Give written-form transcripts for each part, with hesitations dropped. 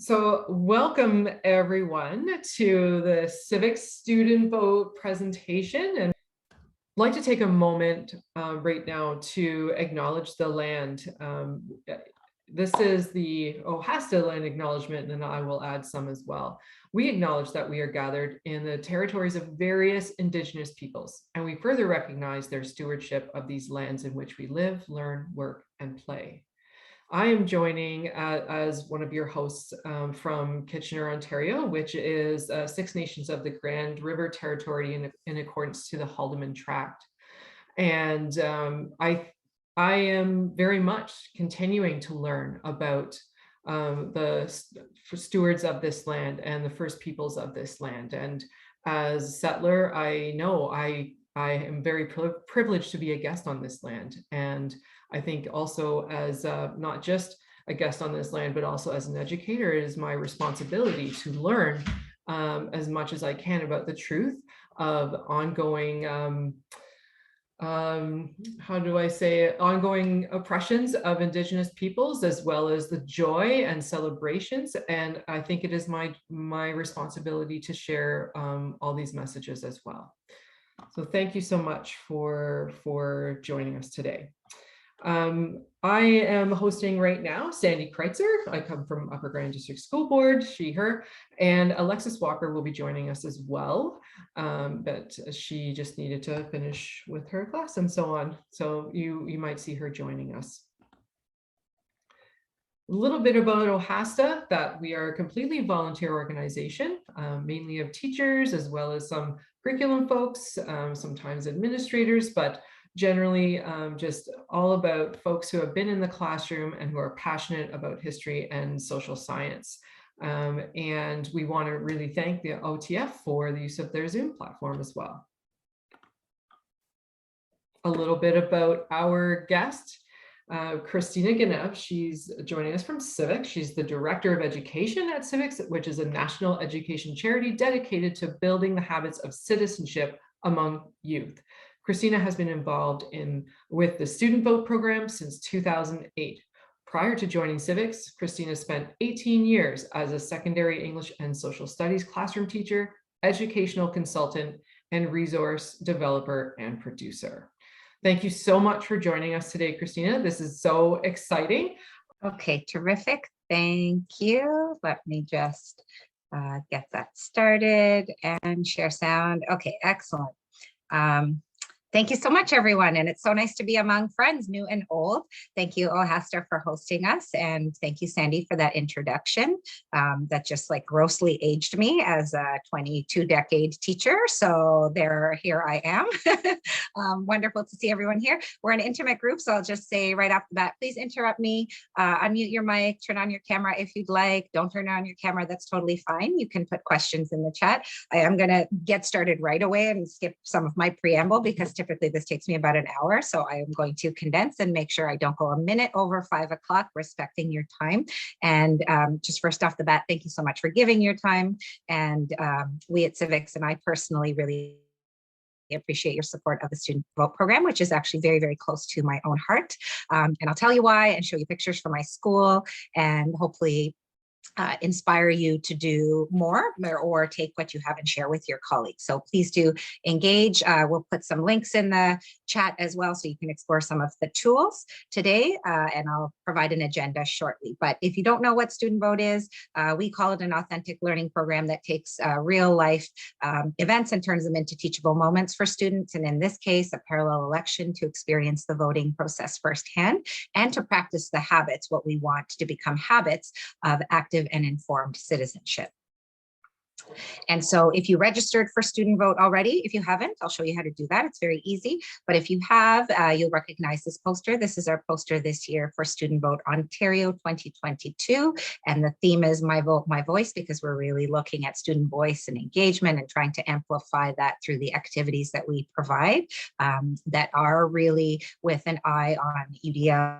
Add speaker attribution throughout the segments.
Speaker 1: So welcome everyone to the CIVIX student vote presentation. And I'd like to take a moment right now to acknowledge the land. This is the OHASTA land acknowledgement, and I will add some as well. We acknowledge that we are gathered in the territories of various Indigenous peoples, and we further recognize their stewardship of these lands in which we live, learn, work, and play. I am joining as one of your hosts from Kitchener, Ontario, which is Six Nations of the Grand River Territory in accordance to the Haldimand Tract. And I am very much continuing to learn about the stewards of this land and the First Peoples of this land. And as a settler, I know I am very privileged to be a guest on this land. And I think also as not just a guest on this land, but also as an educator, it is my responsibility to learn as much as I can about the truth of ongoing, how do I say it, ongoing oppressions of Indigenous peoples, as well as the joy and celebrations. And I think it is my responsibility to share all these messages as well. So thank you so much for joining us today. I am hosting right now Sandy Kreitzer. I come from Upper Grand District School Board, she, her, and Alexis Walker will be joining us as well, but she just needed to finish with her class and so on. So you might see her joining us. A little bit about OHASTA, that we are a completely volunteer organization, mainly of teachers as well as some curriculum folks, sometimes administrators, but generally just all about folks who have been in the classroom and who are passionate about history and social science. And we want to really thank the OTF for the use of their Zoom platform as well. A little bit about our guest. Christina Ganev, she's joining us from CIVIX. She's the Director of Education at CIVIX, which is a national education charity dedicated to building the habits of citizenship among youth. Christina has been involved with the student vote program since 2008. Prior to joining CIVIX, Christina spent 18 years as a secondary English and social studies classroom teacher, educational consultant, and resource developer and producer. Thank you so much for joining us today, Christina. This is so exciting.
Speaker 2: Okay, terrific. Thank you. Let me just get that started and share sound. Okay, excellent. Thank you so much, everyone. And it's so nice to be among friends, new and old. Thank you, OHASTA, for hosting us. And thank you, Sandy, for that introduction. That just like grossly aged me as a 22-decade teacher. So here I am. Wonderful to see everyone here. We're an intimate group, so I'll just say right off the bat, please interrupt me, unmute your mic, turn on your camera if you'd like. Don't turn on your camera, that's totally fine. You can put questions in the chat. I am gonna get started right away and skip some of my preamble because typically this takes me about an hour. So I am going to condense and make sure I don't go a minute over 5 o'clock, respecting your time. And just first off the bat, thank you so much for giving your time. And we at CIVIX and I personally really appreciate your support of the student vote program, which is actually very, very close to my own heart. And I'll tell you why and show you pictures from my school and hopefully inspire you to do more or take what you have and share with your colleagues. So please do engage. We'll put some links in the chat as well so you can explore some of the tools today, and I'll provide an agenda shortly. But if you don't know what student vote is, we call it an authentic learning program that takes real life events and turns them into teachable moments for students. And in this case, a parallel election to experience the voting process firsthand and to practice the habits, what we want to become habits of active and informed citizenship. And so if you registered for student vote already, if you haven't, I'll show you how to do that. It's very easy. But if you have, you'll recognize this poster. This is our poster this year for Student Vote Ontario 2022. And the theme is My Vote, My Voice, because we're really looking at student voice and engagement and trying to amplify that through the activities that we provide that are really with an eye on UDL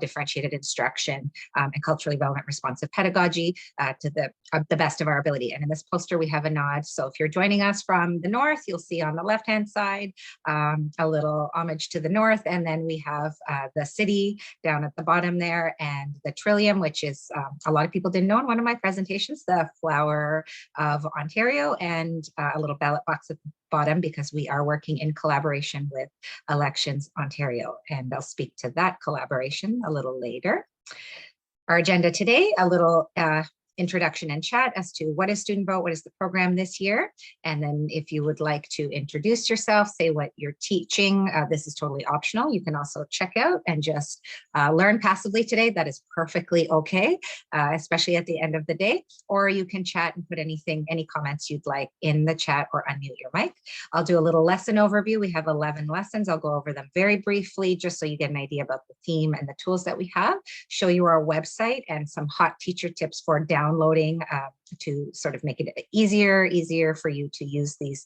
Speaker 2: differentiated instruction, and culturally relevant responsive pedagogy to the best of our ability. And in this poster, we have a nod. So if you're joining us from the north, you'll see on the left-hand side a little homage to the north. And then we have the city down at the bottom there, and the Trillium, which is a lot of people didn't know in one of my presentations, the flower of Ontario, and a little ballot box at the bottom because we are working in collaboration with Elections Ontario. And I'll speak to that collaboration a little later. Our agenda today, a little introduction and chat as to what is Student Vote, what is the program this year, and then if you would like to introduce yourself, say what you're teaching, this is totally optional. You can also check out and just learn passively today. That is perfectly okay, especially at the end of the day, or you can chat and put anything, any comments you'd like in the chat or unmute your mic. I'll do a little lesson overview. We have 11 lessons. I'll go over them very briefly, just so you get an idea about the theme and the tools that we have, show you our website and some hot teacher tips for downloading to sort of make it easier for you to use these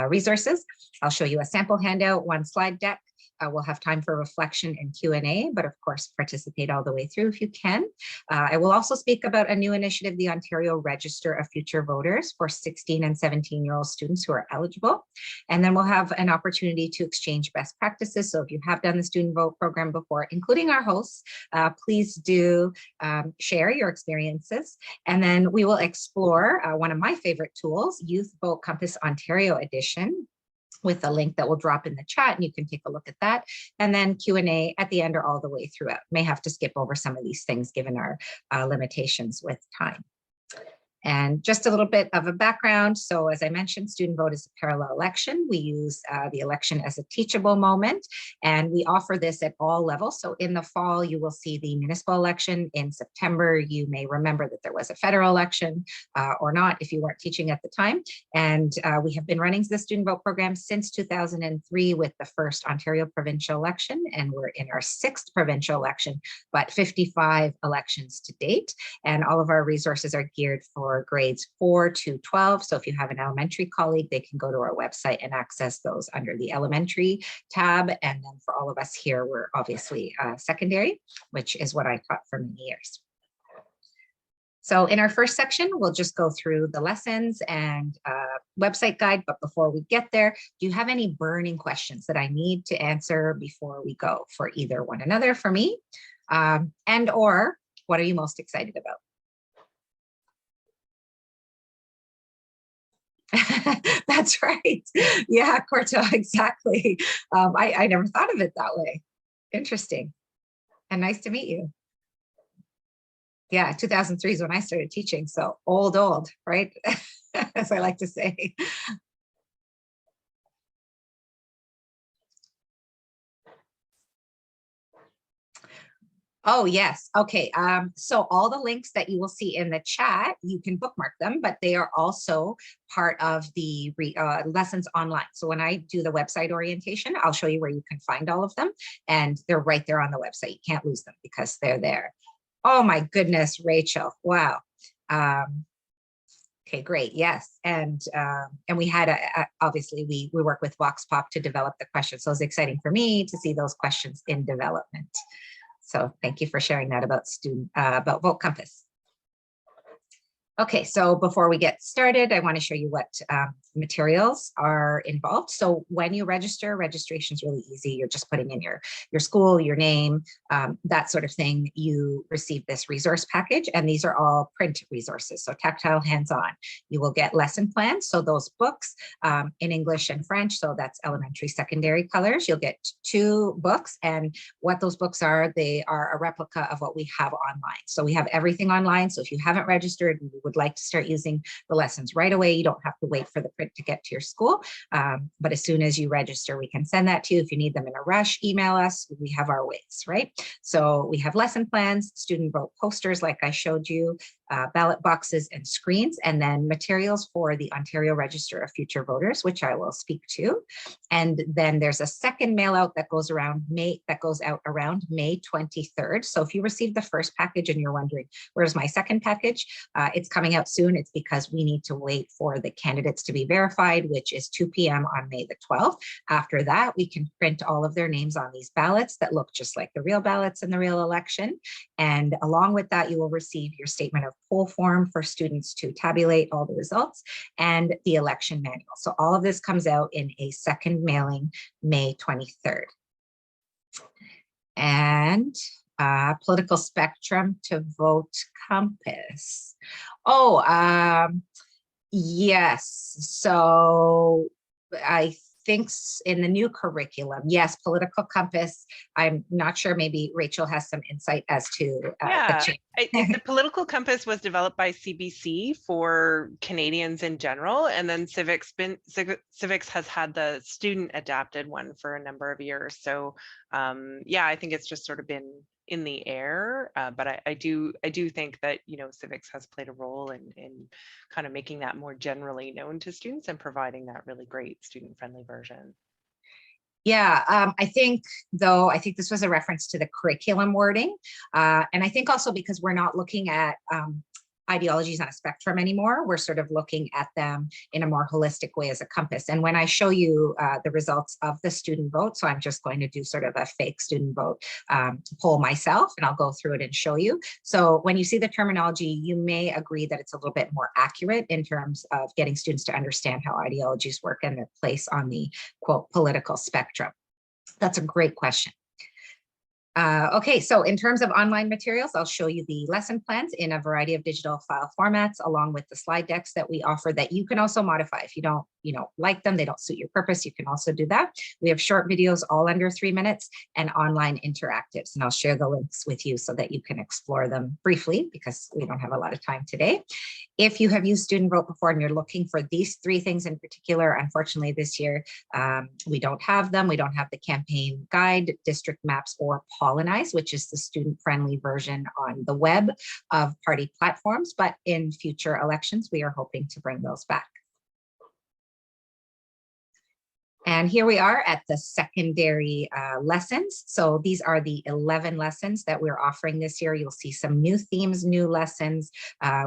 Speaker 2: resources. I'll show you a sample handout, one slide deck. We'll have time for reflection and Q&A, but of course, participate all the way through if you can. I will also speak about a new initiative, the Ontario Register of Future Voters for 16 and 17-year-old students who are eligible. And then we'll have an opportunity to exchange best practices. So if you have done the Student Vote program before, including our hosts, please do share your experiences. And then we will explore one of my favorite tools, Youth Vote Compass Ontario Edition, with a link that will drop in the chat, and you can take a look at that. And then Q&A at the end or all the way throughout. May have to skip over some of these things given our limitations with time. And just a little bit of a background. So as I mentioned, Student Vote is a parallel election. We use the election as a teachable moment, and we offer this at all levels. So in the fall, you will see the municipal election. In September, you may remember that there was a federal election or not if you weren't teaching at the time. And we have been running the Student Vote program since 2003 with the first Ontario provincial election, and we're in our 6th provincial election, but 55 elections to date. And all of our resources are geared for grades 4 to 12. So if you have an elementary colleague, they can go to our website and access those under the elementary tab. And then for all of us here, we're obviously secondary, which is what I taught for many years. So in our first section, we'll just go through the lessons and website guide. But before we get there, do you have any burning questions that I need to answer before we go for either one another, for me, and or what are you most excited about? That's right. Yeah, Corto, exactly. I never thought of it that way. Interesting. And nice to meet you. Yeah, 2003 is when I started teaching. So old, right? As I like to say. Oh, yes. Okay. So all the links that you will see in the chat, you can bookmark them, but they are also part of the lessons online. So when I do the website orientation, I'll show you where you can find all of them, and they're right there on the website. You can't lose them because they're there. Oh my goodness, Rachel. Wow. Okay, great. Yes. And we had obviously we work with VoxPop to develop the questions. So it's exciting for me to see those questions in development. So thank you for sharing that about Vote Compass. Okay, so before we get started, I want to show you what materials are involved. So when you register, registration is really easy. You're just putting in your school, your name, that sort of thing. You receive this resource package, and these are all print resources, so tactile, hands-on. You will get lesson plans, so those books in English and French, so that's elementary, secondary colors. You'll get 2 books, and what those books are, they are a replica of what we have online. So we have everything online, so if you haven't registered, would like to start using the lessons right away, you don't have to wait for the print to get to your school. But as soon as you register, we can send that to you. If you need them in a rush, email us. We have our ways, right? So we have lesson plans, Student Vote posters, like I showed you, ballot boxes and screens, and then materials for the Ontario Register of Future Voters, which I will speak to. And then there's a second mail out that goes out around May 23rd. So if you received the first package and you're wondering, where's my second package? It's coming out soon. It's because we need to wait for the candidates to be verified, which is 2 p.m. on May the 12th. After that, we can print all of their names on these ballots that look just like the real ballots in the real election. And along with that, you will receive your statement of poll form for students to tabulate all the results and the election manual. So all of this comes out in a second mailing, May 23rd. And political spectrum to vote compass. Oh, yes. So I think in the new curriculum, yes, political compass. I'm not sure, maybe Rachel has some insight as to the change.
Speaker 3: The political compass was developed by CBC for Canadians in general, and then CIVIX has had the student adapted one for a number of years. So yeah, I think it's just sort of been in the air, but I do think that, you know, CIVIX has played a role in kind of making that more generally known to students and providing that really great student-friendly version.
Speaker 2: Yeah, I think this was a reference to the curriculum wording. And I think also because we're not looking at ideologies on a spectrum anymore, we're sort of looking at them in a more holistic way as a compass. And when I show you the results of the student vote, so I'm just going to do sort of a fake student vote poll myself, and I'll go through it and show you. So when you see the terminology, you may agree that it's a little bit more accurate in terms of getting students to understand how ideologies work and their place on the, quote, political spectrum. That's a great question. Okay, so in terms of online materials, I'll show you the lesson plans in a variety of digital file formats, along with the slide decks that we offer that you can also modify. If you don't, like them, they don't suit your purpose, you can also do that. We have short videos, all under 3 minutes, and online interactives. And I'll share the links with you so that you can explore them briefly, because we don't have a lot of time today. If you have used Student Vote before and you're looking for these 3 things in particular, unfortunately this year, we don't have them. We don't have the campaign guide, district maps, or Pollinize, which is the student-friendly version on the web of party platforms. But in future elections, we are hoping to bring those back. And here we are at the secondary lessons. So these are the 11 lessons that we're offering this year. You'll see some new themes, new lessons.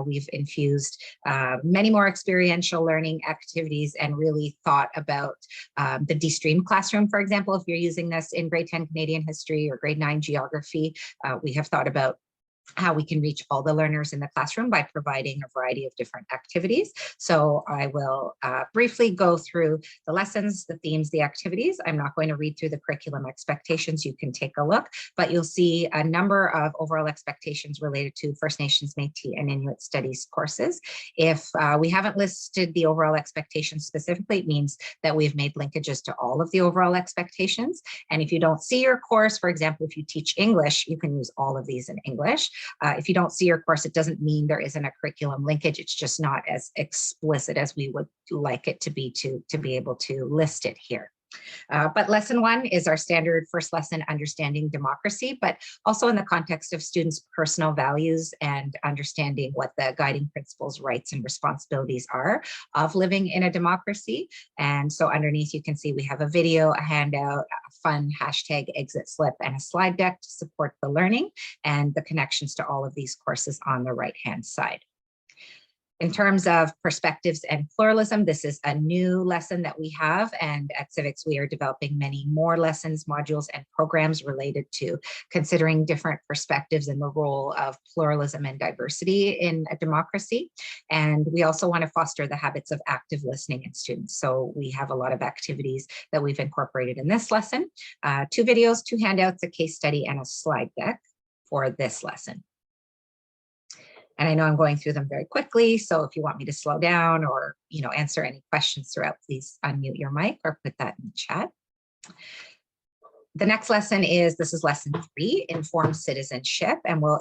Speaker 2: We've infused many more experiential learning activities and really thought about the de-streamed classroom, for example. If you're using this in grade 10 Canadian history or grade 9 geography, we have thought about how we can reach all the learners in the classroom by providing a variety of different activities. So I will briefly go through the lessons, the themes, the activities. I'm not going to read through the curriculum expectations. You can take a look, but you'll see a number of overall expectations related to First Nations, Métis, and Inuit Studies courses. If we haven't listed the overall expectations specifically, it means that we've made linkages to all of the overall expectations. And if you don't see your course, for example, if you teach English, you can use all of these in English. If you don't see your course, it doesn't mean there isn't a curriculum linkage. It's just not as explicit as we would like it to be able to list it here. But lesson 1 is our standard first lesson, understanding democracy, but also in the context of students' personal values and understanding what the guiding principles, rights, and responsibilities are of living in a democracy. And so underneath you can see we have a video, a handout, a fun hashtag exit slip, and a slide deck to support the learning and the connections to all of these courses on the right-hand side. In terms of perspectives and pluralism, this is a new lesson that we have, and at CIVIX we are developing many more lessons, modules, and programs related to considering different perspectives and the role of pluralism and diversity in a democracy. And we also want to foster the habits of active listening in students. So we have a lot of activities that we've incorporated in this lesson, 2 videos, 2 handouts, a case study, and a slide deck for this lesson. And I know I'm going through them very quickly, so if you want me to slow down or answer any questions throughout, please unmute your mic or put that in the chat. The next lesson is, this is lesson 3, informed citizenship, and we'll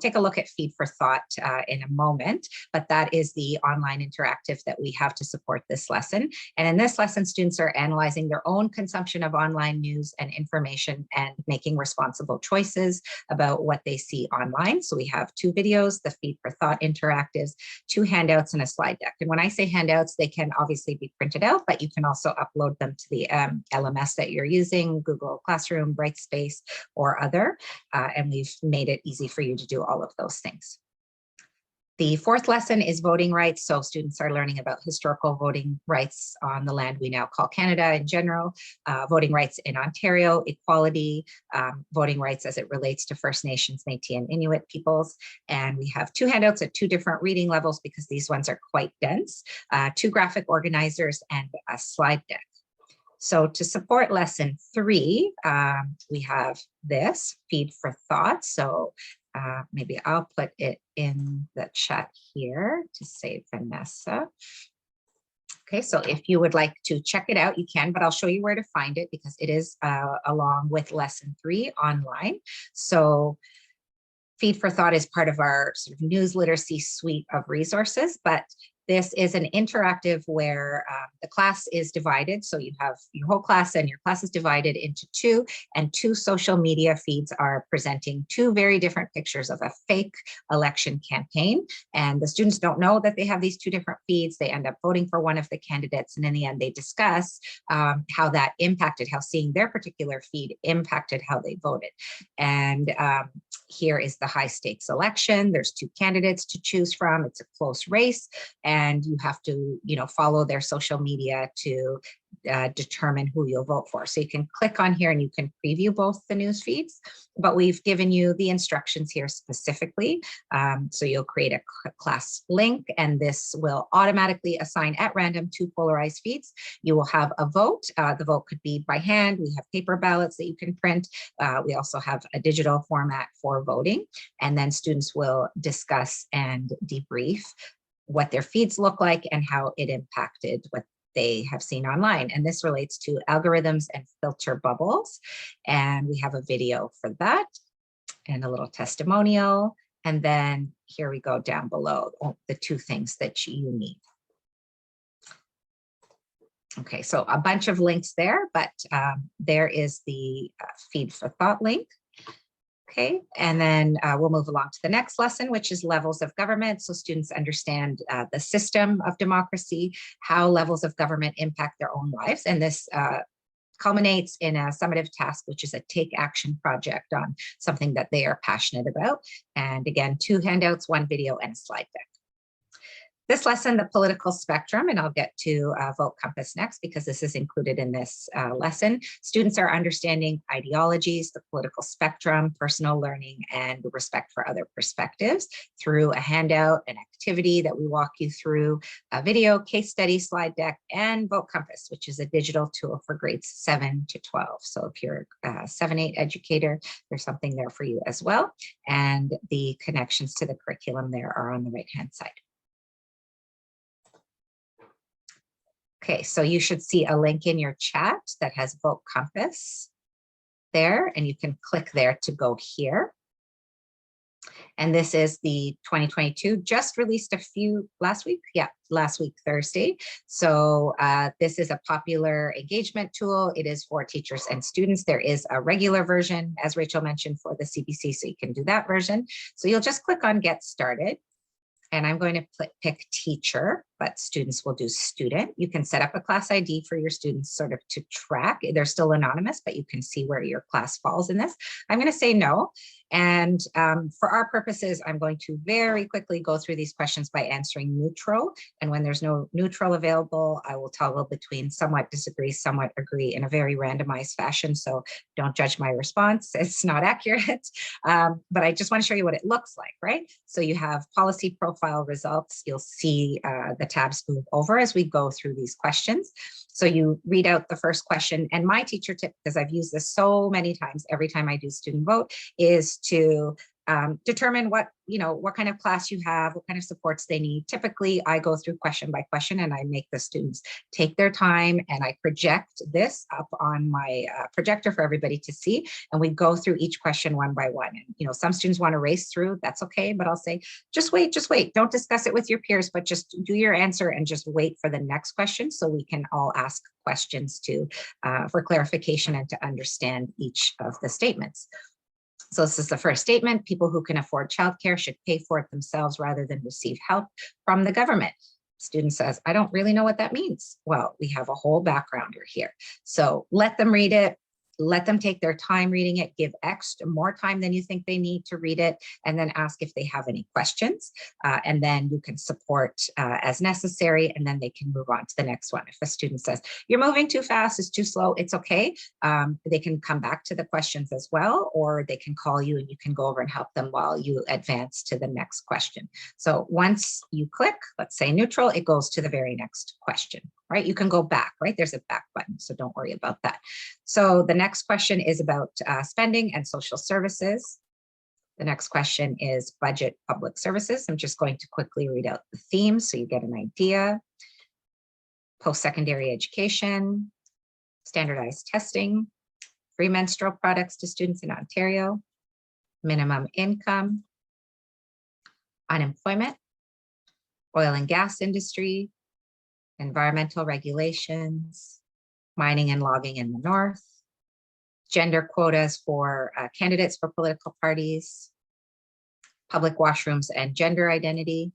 Speaker 2: take a look at feed for thought in a moment, but that is the online interactive that we have to support this lesson. And in this lesson, students are analyzing their own consumption of online news and information and making responsible choices about what they see online. So we have 2 videos, the feed for thought interactives, 2 handouts, and a slide deck. And when I say handouts, they can obviously be printed out, but you can also upload them to the LMS that you're using, Google Classroom, Brightspace, or other, and we've made it easy for you to do all of those things. The 4th lesson is voting rights. So students are learning about historical voting rights on the land we now call Canada in general, voting rights in Ontario, equality, voting rights as it relates to First Nations, Métis, and Inuit peoples. And we have 2 handouts at 2 different reading levels because these ones are quite dense, 2 graphic organizers, and a slide deck. So to support lesson 3, we have this feed for thought. So maybe I'll put it in the chat here to save Vanessa. Okay, so if you would like to check it out, you can, but I'll show you where to find it because it is along with lesson 3 online. So feed for thought is part of our sort of news literacy suite of resources, but this is an interactive where the class is divided. So you have your whole class and your class is divided into 2, and 2 social media feeds are presenting 2 very different pictures of a fake election campaign. And the students don't know that they have these 2 different feeds. They end up voting for one of the candidates. And in the end, they discuss how that impacted, how seeing their particular feed impacted how they voted. And here is the high stakes election. There's 2 candidates to choose from. It's a close race. And you have to, follow their social media to determine who you'll vote for. So you can click on here and you can preview both the news feeds, but we've given you the instructions here specifically. So you'll create a class link, and this will automatically assign at random 2 polarized feeds. You will have a vote. The vote could be by hand. We have paper ballots that you can print. We also have a digital format for voting, and then students will discuss and debrief what their feeds look like and how it impacted what they have seen online. And this relates to algorithms and filter bubbles. And we have a video for that and a little testimonial. And then here we go down below, the 2 things that you need. Okay, so a bunch of links there, but there is the feed for thought link. Okay, and then we'll move along to the next lesson, which is levels of government. So students understand the system of democracy, how levels of government impact their own lives. And this culminates in a summative task, which is a take action project on something that they are passionate about. And again, 2 handouts, 1 video, and a slide deck. This lesson, the political spectrum, and I'll get to Vote Compass next because this is included in this lesson. Students are understanding ideologies, the political spectrum, personal learning, and respect for other perspectives through a handout, an activity that we walk you through, a video, case study, slide deck, and Vote Compass, which is a digital tool for grades 7 to 12. So if you're a 7-8 educator, there's something there for you as well. And the connections to the curriculum there are on the right-hand side. Okay, so you should see a link in your chat that has Vote Compass there, and you can click there to go here. And this is the 2022, just released last week, Thursday. So this is a popular engagement tool. It is for teachers and students. There is a regular version, as Rachel mentioned, for the CBC, so you can do that version. So you'll just click on Get Started. And I'm going to pick teacher, but students will do student. You can set up a class ID for your students sort of to track. They're still anonymous, but you can see where your class falls in this. I'm going to say no. And for our purposes, I'm going to very quickly go through these questions by answering neutral. And when there's no neutral available, I will toggle between somewhat disagree, somewhat agree in a very randomized fashion. So don't judge my response. It's not accurate. But I just want to show you what it looks like, right? So you have policy profile results. You'll see the tabs move over as we go through these questions. So you read out the first question, and my teacher tip, because I've used this so many times every time I do student vote, is to determine what kind of class you have, what kind of supports they need. Typically, I go through question by question and I make the students take their time, and I project this up on my projector for everybody to see. And we go through each question one by one. And, some students want to race through, that's okay, but I'll say, just wait. Don't discuss it with your peers, but just do your answer and just wait for the next question so we can all ask questions for clarification and to understand each of the statements. So this is the first statement. People who can afford childcare should pay for it themselves rather than receive help from the government. Student says, I don't really know what that means. Well, we have a whole backgrounder here. So let them read it. Let them take their time reading it, give more time than you think they need to read it, and then ask if they have any questions. And then you can support as necessary, and then they can move on to the next one. If a student says, you're moving too fast, it's too slow, it's okay. They can come back to the questions as well, or they can call you and you can go over and help them while you advance to the next question. So once you click, let's say neutral, it goes to the very next question, right? You can go back, right? There's a back button, so don't worry about that. So the next question is about spending and social services. The next question is budget public services. I'm just going to quickly read out the themes so you get an idea. Post-secondary education, standardized testing, free menstrual products to students in Ontario, minimum income, unemployment, oil and gas industry, environmental regulations, mining and logging in the north, gender quotas for candidates for political parties, public washrooms and gender identity,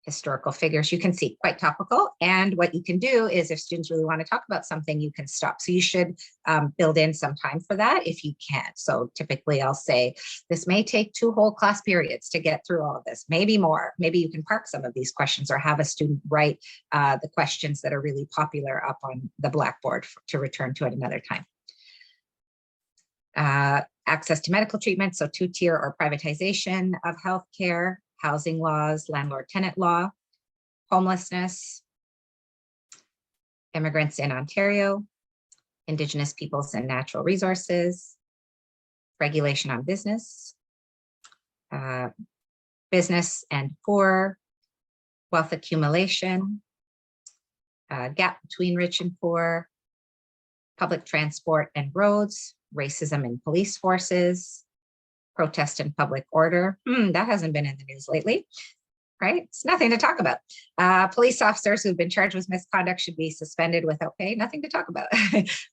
Speaker 2: historical figures. You can see quite topical. And what you can do is if students really want to talk about something, you can stop. So you should build in some time for that if you can. So typically I'll say, this may take 2 whole class periods to get through all of this, maybe more. Maybe you can park some of these questions or have a student write the questions that are really popular up on the Blackboard to return to at another time. Access to medical treatment, so 2-tier or privatization of healthcare, housing laws, landlord-tenant law, homelessness, immigrants in Ontario, Indigenous peoples and natural resources, regulation on business, business and poor, wealth accumulation, gap between rich and poor, public transport and roads, racism in police forces, protest and public order. That hasn't been in the news lately, right? It's nothing to talk about. Police officers who've been charged with misconduct should be suspended without pay. Nothing to talk about.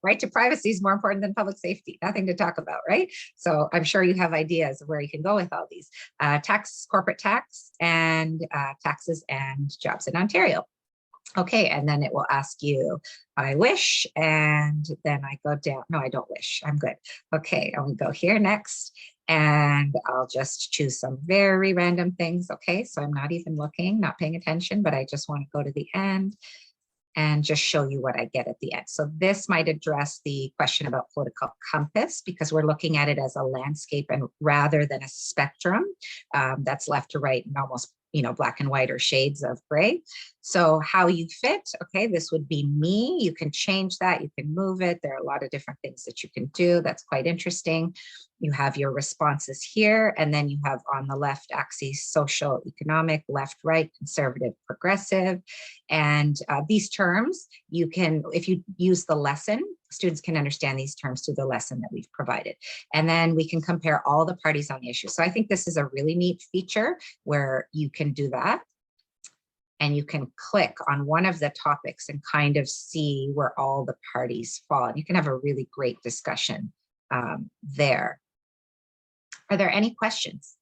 Speaker 2: Right to privacy is more important than public safety. Nothing to talk about, right? So I'm sure you have ideas of where you can go with all these. Tax, corporate tax, and taxes and jobs in Ontario. Okay, and then it will ask you, I wish, and then I go down. No, I don't wish. I'm good. Okay, I'm gonna go here next. And I'll just choose some very random things. Okay, so I'm not even looking, not paying attention, but I just want to go to the end and just show you what I get at the end. So this might address the question about political compass because we're looking at it as a landscape and rather than a spectrum that's left to right and almost black and white or shades of gray. So how you fit, okay, this would be me. You can change that, you can move it. There are a lot of different things that you can do. That's quite interesting. You have your responses here, and then you have on the left axis, social, economic, left, right, conservative, progressive. And these terms, you can, if you use the lesson, students can understand these terms through the lesson that we've provided. And then we can compare all the parties on the issue. So I think this is a really neat feature where you can do that. And you can click on one of the topics and kind of see where all the parties fall. And you can have a really great discussion there. Are there any questions?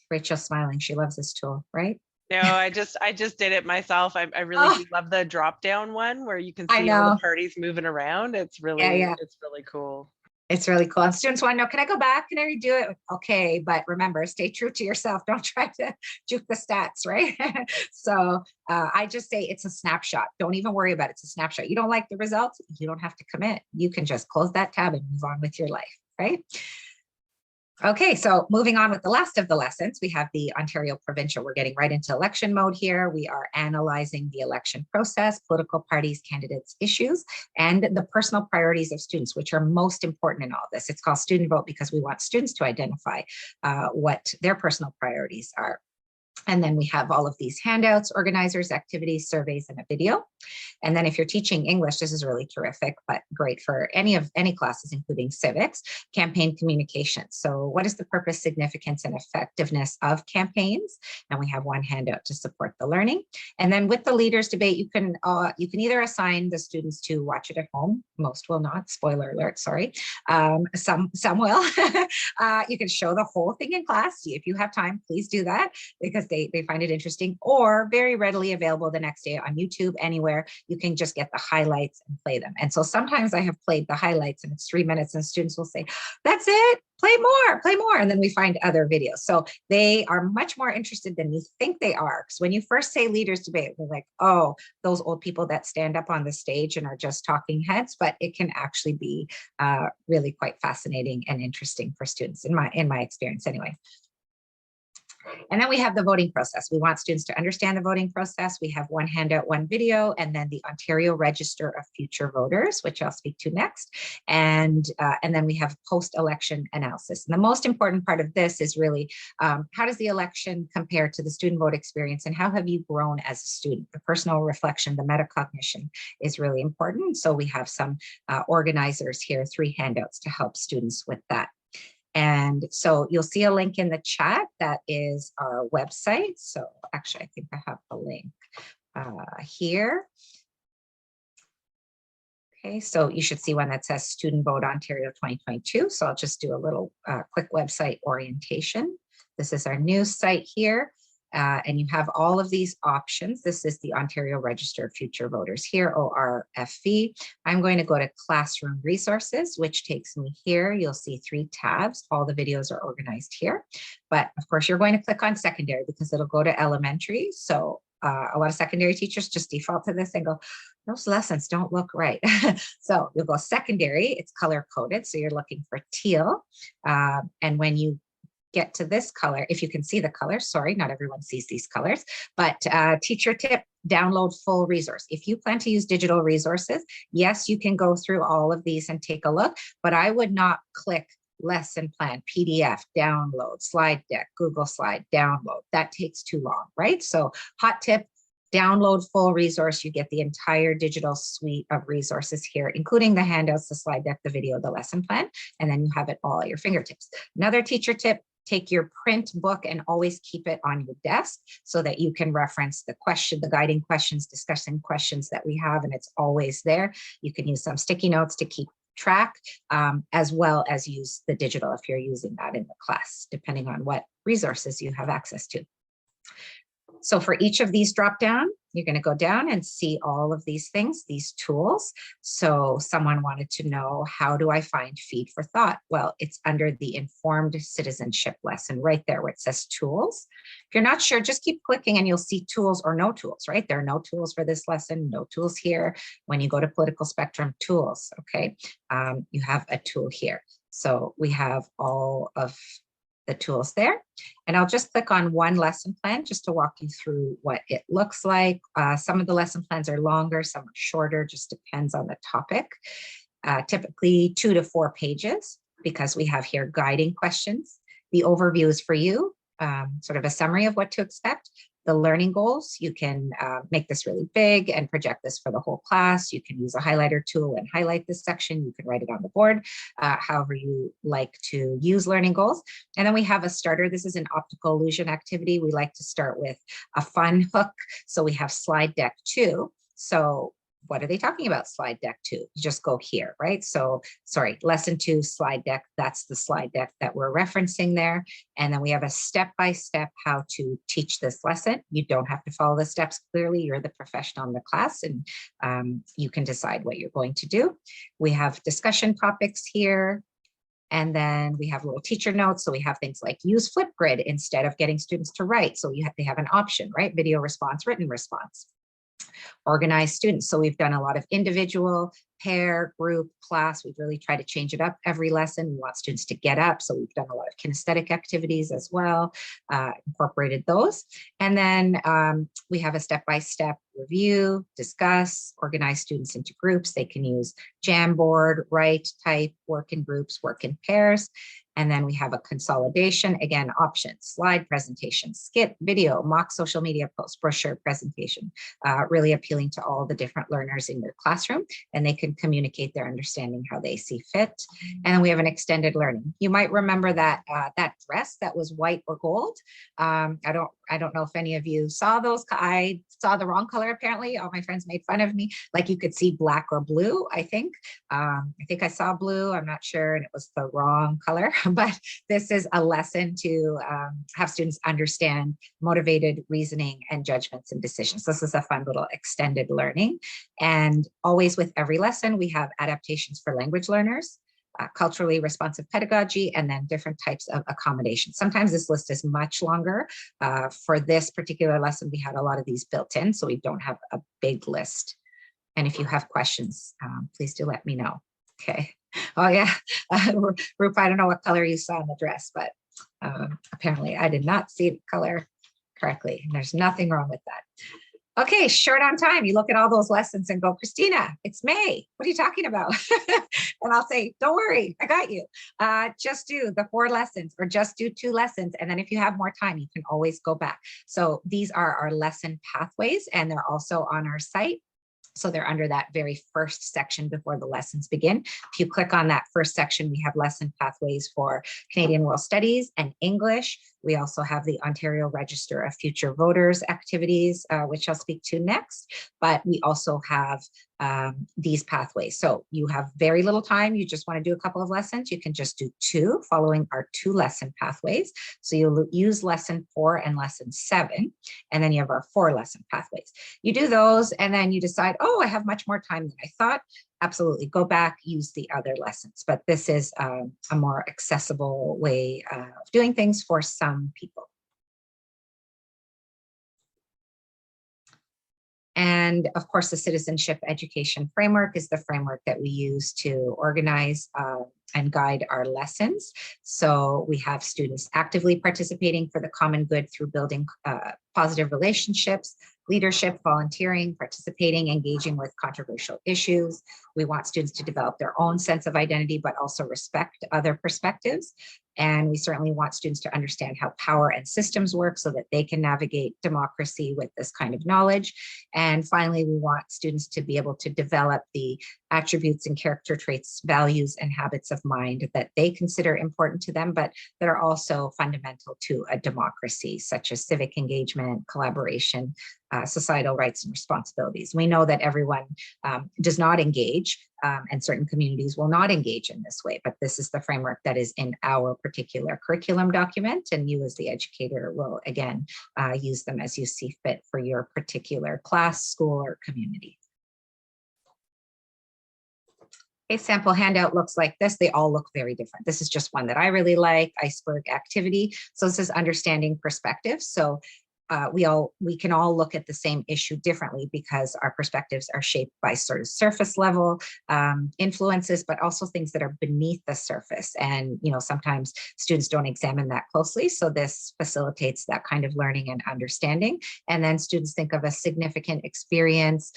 Speaker 2: Rachel's smiling. She loves this tool, right?
Speaker 3: No, I just did it myself. I really do love the drop down one where you can see all the parties moving around. It's really, it's really cool.
Speaker 2: It's really cool. And students want to know, can I go back? Can I redo it? Okay, but remember, stay true to yourself. Don't try to juke the stats, right? So I just say it's a snapshot. Don't even worry about it. It's a snapshot. You don't like the results, you don't have to commit. You can just close that tab and move on with your life, right? Okay, so moving on with the last of the lessons, we have the Ontario Provincial. We're getting right into election mode here. We are analyzing the election process, political parties, candidates, issues, and the personal priorities of students, which are most important in all this. It's called Student Vote because we want students to identify what their personal priorities are. And then we have all of these handouts, organizers, activities, surveys, and a video. And then if you're teaching English, this is really terrific, but great for any classes, including civics, campaign communication. So what is the purpose, significance, and effectiveness of campaigns? And we have one handout to support the learning. And then with the leaders debate, you can either assign the students to watch it at home. Most will not, spoiler alert, sorry. Some will. You can show the whole thing in class. If you have time, please do that, because they find it interesting, or very readily available the next day on YouTube, anywhere. You can just get the highlights and play them. And so sometimes I have played the highlights and it's 3 minutes and students will say, that's it, play more. And then we find other videos. So they are much more interested than you think they are. Because when you first say leaders debate, we're like, oh, those old people that stand up on the stage and are just talking heads, but it can actually be really quite fascinating and interesting for students in my experience anyway. And then we have the voting process. We want students to understand the voting process. We have one handout, one video, and then the Ontario Register of Future Voters, which I'll speak to next. And then we have post-election analysis. And the most important part of this is really how does the election compare to the student vote experience, and how have you grown as a student? The personal reflection, the metacognition is really important. So we have some organizers here, 3 handouts to help students with that. And so you'll see a link in the chat that is our website. So actually, I think I have the link here. Okay, so you should see one that says Student Vote Ontario 2022. So I'll just do a little quick website orientation. This is our news site here. And you have all of these options. This is the Ontario Register of Future Voters here, ORFV. I'm going to go to Classroom Resources, which takes me here. You'll see 3 tabs. All the videos are organized here. But of course, you're going to click on secondary because it'll go to elementary. So a lot of secondary teachers just default to this and go, those lessons don't look right. So you'll go secondary, it's color coded. So you're looking for teal. And when you get to this color, if you can see the colors, sorry, not everyone sees these colors, but teacher tip, download full resource. If you plan to use digital resources, yes, you can go through all of these and take a look, but I would not click lesson plan, PDF, download, slide deck, Google slide, download. That takes too long, right? So hot tip, download full resource. You get the entire digital suite of resources here, including the handouts, the slide deck, the video, the lesson plan, and then you have it all at your fingertips. Another teacher tip, take your print book and always keep it on your desk so that you can reference the guiding questions, discussing questions that we have, and it's always there. You can use some sticky notes to keep track, as well as use the digital if you're using that in the class, depending on what resources you have access to. So for each of these drop down, you're going to go down and see all of these things, these tools. So someone wanted to know, how do I find feed for thought? Well, it's under the informed citizenship lesson right there where it says tools. If you're not sure, just keep clicking and you'll see tools or no tools, right? There are no tools for this lesson, no tools here. When you go to political spectrum tools, okay, you have a tool here. So we have all of the tools there. And I'll just click on one lesson plan just to walk you through what it looks like. Some of the lesson plans are longer, some are shorter, just depends on the topic. Typically 2 to 4 pages, because we have here guiding questions. The overview is for you, sort of a summary of what to expect. The learning goals, you can make this really big and project this for the whole class. You can use a highlighter tool and highlight this section. You can write it on the board, however you like to use learning goals. And then we have a starter. This is an optical illusion activity. We like to start with a fun hook. So we have slide deck 2. So what are they talking about? Slide deck 2. You just go here, right? So sorry, lesson 2 slide deck. That's the slide deck that we're referencing there. And then we have a step-by-step how to teach this lesson. You don't have to follow the steps clearly. You're the professional in the class and you can decide what you're going to do. We have discussion topics here. And then we have little teacher notes. So we have things like use Flipgrid instead of getting students to write. So they have an option, right? Video response, written response. Organized students. So we've done a lot of individual, pair, group, class. We've really tried to change it up every lesson. We want students to get up. So we've done a lot of kinesthetic activities as well, incorporated those. And then we have a step-by-step review, discuss, organize students into groups. They can use Jamboard, write, type, work in groups, work in pairs. And then we have a consolidation, again, options, slide presentation, skit, video, mock social media post, brochure presentation, really appealing to all the different learners in your classroom, and they can communicate their understanding how they see fit. And then we have an extended learning. You might remember that that dress that was white or gold. I don't know if any of you saw those. I saw the wrong color, apparently. All my friends made fun of me. Like you could see black or blue, I think. I think I saw blue, I'm not sure, and it was the wrong color. But this is a lesson to have students understand motivated reasoning and judgments and decisions. This is a fun little extended learning. And always with every lesson, we have adaptations for language learners, culturally responsive pedagogy, and then different types of accommodations. Sometimes this list is much longer. For this particular lesson, we had a lot of these built in, so we don't have a big list. And if you have questions, please do let me know. Okay. Oh yeah, Rup, I don't know what color you saw in the dress, but apparently I did not see the color correctly. And there's nothing wrong with that. Okay, short on time. You look at all those lessons and go, Christina, it's May. What are you talking about? And I'll say, don't worry, I got you. Just do the 4 lessons or just do 2 lessons. And then if you have more time, you can always go back. So these are our lesson pathways, and they're also on our site. So they're under that very first section before the lessons begin. If you click on that first section, we have lesson pathways for Canadian World Studies and English. We also have the Ontario Register of Future Voters activities, which I'll speak to next. But we also have these pathways. So you have very little time. You just want to do a couple of lessons. You can just do 2 following our 2 lesson pathways. So you'll use lesson 4 and lesson 7, and then you have our 4 lesson pathways. You do those, and then you decide, oh, I have much more time than I thought. Absolutely, go back, use the other lessons. But this is a more accessible way of doing things for some people. And of course, the citizenship education framework is the framework that we use to organize and guide our lessons. So we have students actively participating for the common good through building positive relationships, leadership, volunteering, participating, engaging with controversial issues. We want students to develop their own sense of identity, but also respect other perspectives. And we certainly want students to understand how power and systems work so that they can navigate democracy with this kind of knowledge. And finally, we want students to be able to develop the attributes and character traits, values, and habits of mind that they consider important to them, but that are also fundamental to a democracy, such as civic engagement, collaboration, societal rights and responsibilities. We know that everyone does not engage, and certain communities will not engage in this way, but this is the framework that is in our particular curriculum document, and you as the educator will, again, use them as you see fit for your particular class, school, or community. A sample handout looks like this. They all look very different. This is just one that I really like, iceberg activity. So this is understanding perspective. So we can all look at the same issue differently because our perspectives are shaped by sort of surface level influences, but also things that are beneath the surface. And, you know, sometimes students don't examine that closely. So this facilitates that kind of learning and understanding. And then students think of a significant experience,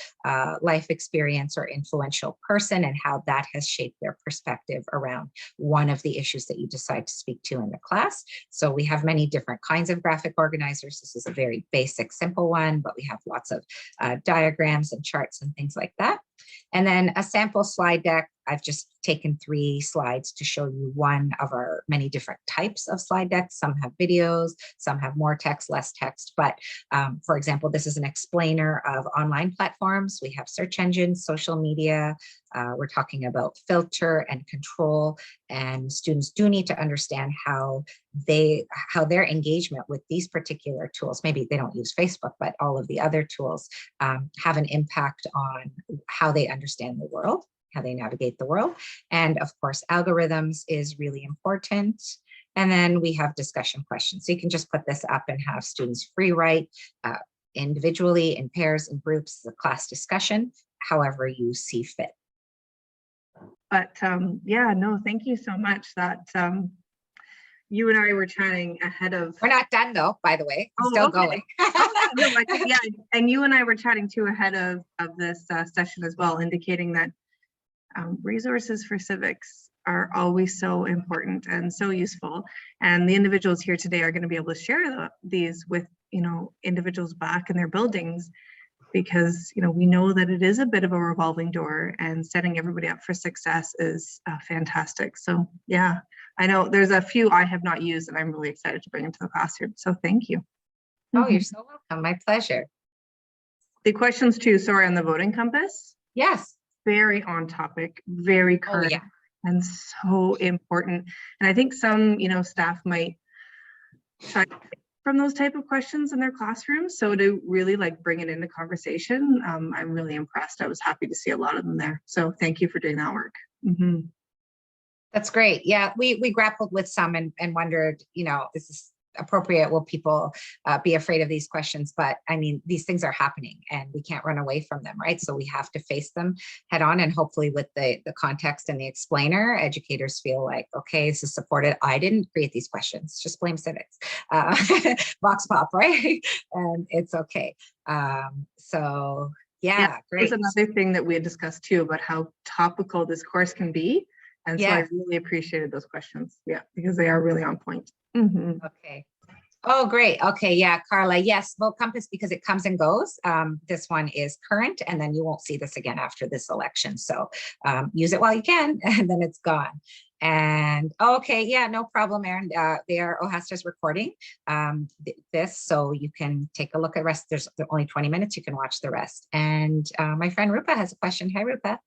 Speaker 2: life experience, or influential person, and how that has shaped their perspective around one of the issues that you decide to speak to in the class. So we have many different kinds of graphic organizers. This is a very basic, simple one, but we have lots of diagrams and charts and things like that. And then a sample slide deck. I've just taken 3 slides to show you one of our many different types of slide decks. Some have videos, some have more text, less text. But for example, this is an explainer of online platforms. We have search engines, social media. We're talking about filter and control. And students do need to understand how their engagement with these particular tools, maybe they don't use Facebook, but all of the other tools have an impact on how they understand the world, how they navigate the world. And of course, algorithms is really important. And then we have discussion questions. So you can just put this up and have students free write individually, in pairs, in groups, the class discussion, however you see fit.
Speaker 4: But yeah, no, thank you so much. That you and I were chatting ahead of.
Speaker 2: We're not done though, by the way. I'm
Speaker 4: Oh,
Speaker 2: still
Speaker 4: okay.
Speaker 2: going.
Speaker 4: Oh, no, I think, yeah, and you and I were chatting too ahead of this session as well, indicating that resources for civics are always so important and so useful. And the individuals here today are going to be able to share these with, you know, individuals back in their buildings, because, you know, we know that it is a bit of a revolving door, and setting everybody up for success is fantastic. So yeah, I know there's a few I have not used and I'm really excited to bring into the classroom. So thank you.
Speaker 2: Oh, you're so welcome. My pleasure.
Speaker 4: The questions too, sorry, on the voting compass.
Speaker 2: Yes.
Speaker 4: Very on topic, very current,
Speaker 2: yeah.
Speaker 4: and so important. And I think some, you know, staff might shy from those type of questions in their classrooms. So to really like bring it into conversation, I'm really impressed. I was happy to see a lot of them there. So thank you for doing that work.
Speaker 2: That's great. Yeah, we grappled with some and wondered, you know, is this appropriate? Will people be afraid of these questions? But I mean, these things are happening and we can't run away from them, right? So we have to face them head on, and hopefully with the context and the explainer, educators feel like, okay, this is supported. I didn't create these questions, just blame civics. Vox pop, right? And it's okay. So yeah, great.
Speaker 4: There's another thing that we had discussed too about how topical this course can be. And so I really appreciated those questions. Yeah, because they are really on point.
Speaker 2: Okay. Oh, great. Okay. Yeah, Carla. Yes, Vote Compass, because it comes and goes. This one is current, and then you won't see this again after this election. So use it while you can, and then it's gone. And okay, yeah, no problem, Aaron. OHASTA's recording this, so you can take a look at the rest. There's only 20 minutes. You can watch the rest. And my friend Rupa has a question. Hi, Rupa.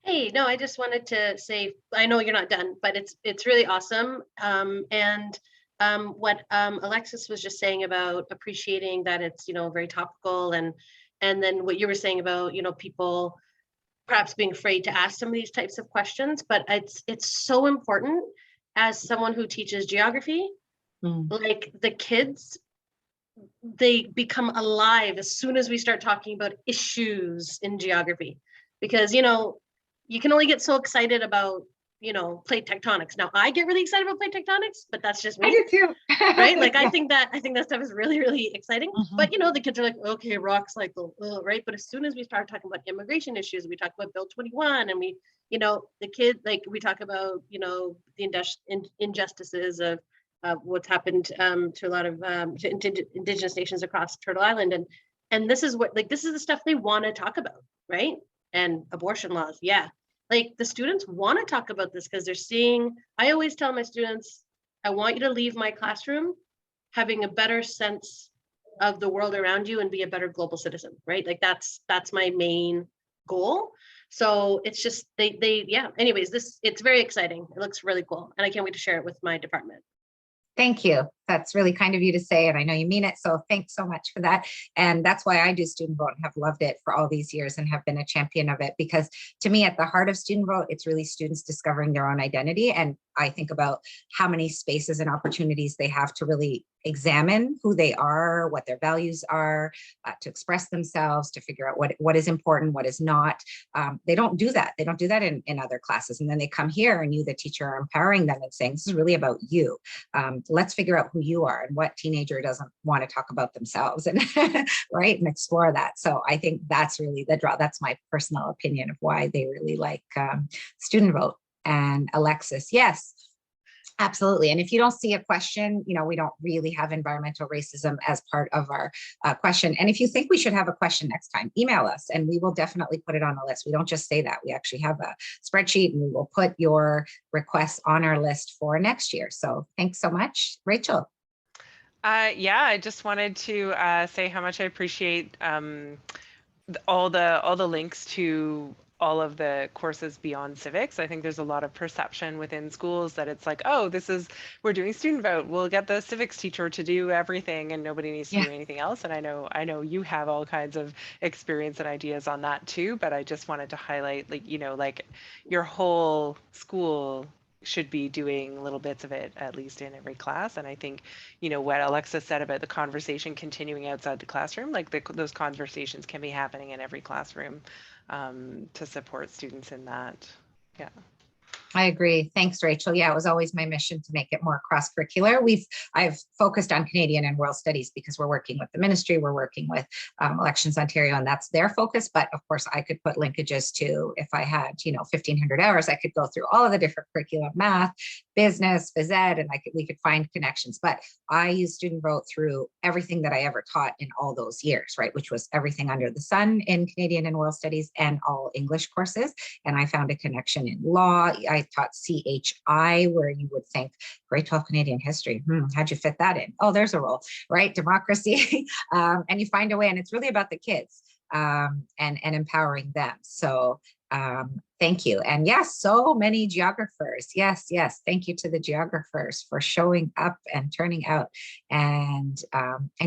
Speaker 5: Hey, no, I just wanted to say, I know you're not done, but it's really awesome. What Alexis was just saying about appreciating that it's, you know, very topical, and then what you were saying about, you know, people perhaps being afraid to ask some of these types of questions, but it's so important as someone who teaches geography, like the kids, they become alive as soon as we start talking about issues in geography, because, you know, you can only get so excited about, you know, plate tectonics. Now I get really excited about plate tectonics, but that's just me.
Speaker 2: I do too.
Speaker 5: Right? Like I think that stuff is really, really exciting. But you know, the kids are like, okay, rock cycle, right? But as soon as we start talking about immigration issues, we talk about Bill 21, and we, you know, the kid, like we talk about, you know, the injustices of what's happened to a lot of to indigenous nations across Turtle Island, and this is what, like, this is the stuff they want to talk about, right? And abortion laws, yeah. Like the students want to talk about this because they're seeing, I always tell my students, I want you to leave my classroom having a better sense of the world around you and be a better global citizen, right? Like that's my main goal. So it's just, yeah, anyways, it's very exciting. It looks really cool. And I can't wait to share it with my department.
Speaker 2: Thank you. That's really kind of you to say, and I know you mean it. So thanks so much for that. And that's why I do Student Vote and have loved it for all these years and have been a champion of it, because to me, at the heart of Student Vote, it's really students discovering their own identity. And I think about how many spaces and opportunities they have to really examine who they are, what their values are, to express themselves, to figure out what is important, what is not. They don't do that. They don't do that in other classes. And then they come here and you, the teacher, are empowering them and saying, this is really about you. Let's figure out who you are, and what teenager doesn't want to talk about themselves, and right, and explore that. So I think that's really the draw. That's my personal opinion of why they really like Student Vote. And Alexis, yes, absolutely. And if you don't see a question, you know, we don't really have environmental racism as part of our question. And if you think we should have a question next time, email us and we will definitely put it on the list. We don't just say that. We actually have a spreadsheet and we will put your requests on our list for next year. So thanks so much, Rachel.
Speaker 3: Yeah, I just wanted to say how much I appreciate all the links to all of the courses beyond civics. I think there's a lot of perception within schools that it's like, oh, we're doing Student Vote, we'll get the civics teacher to do everything and nobody needs to do anything else. And I know you have all kinds of experience and ideas on that too, but I just wanted to highlight, like, you know, like your whole school should be doing little bits of it, at least in every class. And I think, you know, what Alexa said about the conversation continuing outside the classroom, like those conversations can be happening in every classroom to support students in that. Yeah.
Speaker 2: I agree. Thanks, Rachel. Yeah, it was always my mission to make it more cross-curricular. I've focused on Canadian and world studies because we're working with the ministry, we're working with Elections Ontario, and that's their focus. But of course, I could put linkages to, if I had, 1,500 hours, I could go through all of the different curriculum, math, business, phys ed, and we could find connections. But I use Student Vote through everything that I ever taught in all those years, right? Which was everything under the sun in Canadian and world studies and all English courses. And I found a connection in law. I taught CHI, where you would think grade 12 Canadian history. How'd you fit that in? Oh, there's a role, right? Democracy. And you find a way, and it's really about the kids and empowering them. So thank you. And yes, so many geographers. Yes. Thank you to the geographers for showing up and turning out. And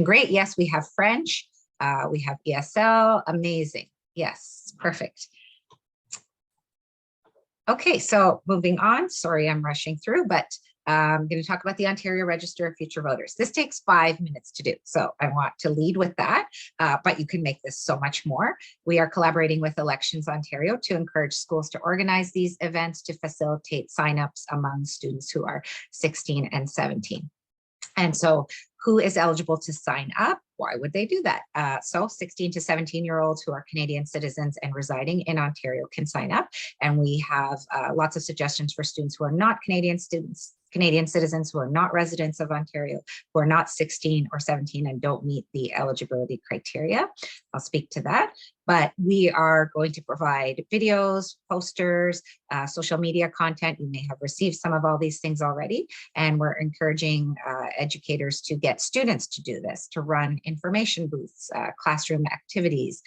Speaker 2: great. Yes, we have French. We have ESL. Amazing. Yes, perfect. Okay, so moving on. Sorry, I'm rushing through, but I'm going to talk about the Ontario Register of Future Voters. This takes 5 minutes to do, so I want to lead with that, but you can make this so much more. We are collaborating with Elections Ontario to encourage schools to organize these events to facilitate signups among students who are 16 and 17. And so who is eligible to sign up? Why would they do that? So 16 to 17-year-olds who are Canadian citizens and residing in Ontario can sign up. And we have lots of suggestions for students who are not Canadian citizens, who are not residents of Ontario, who are not 16 or 17 and don't meet the eligibility criteria. I'll speak to that. But we are going to provide videos, posters, social media content. You may have received some of all these things already. And we're encouraging educators to get students to do this, to run information booths, classroom activities,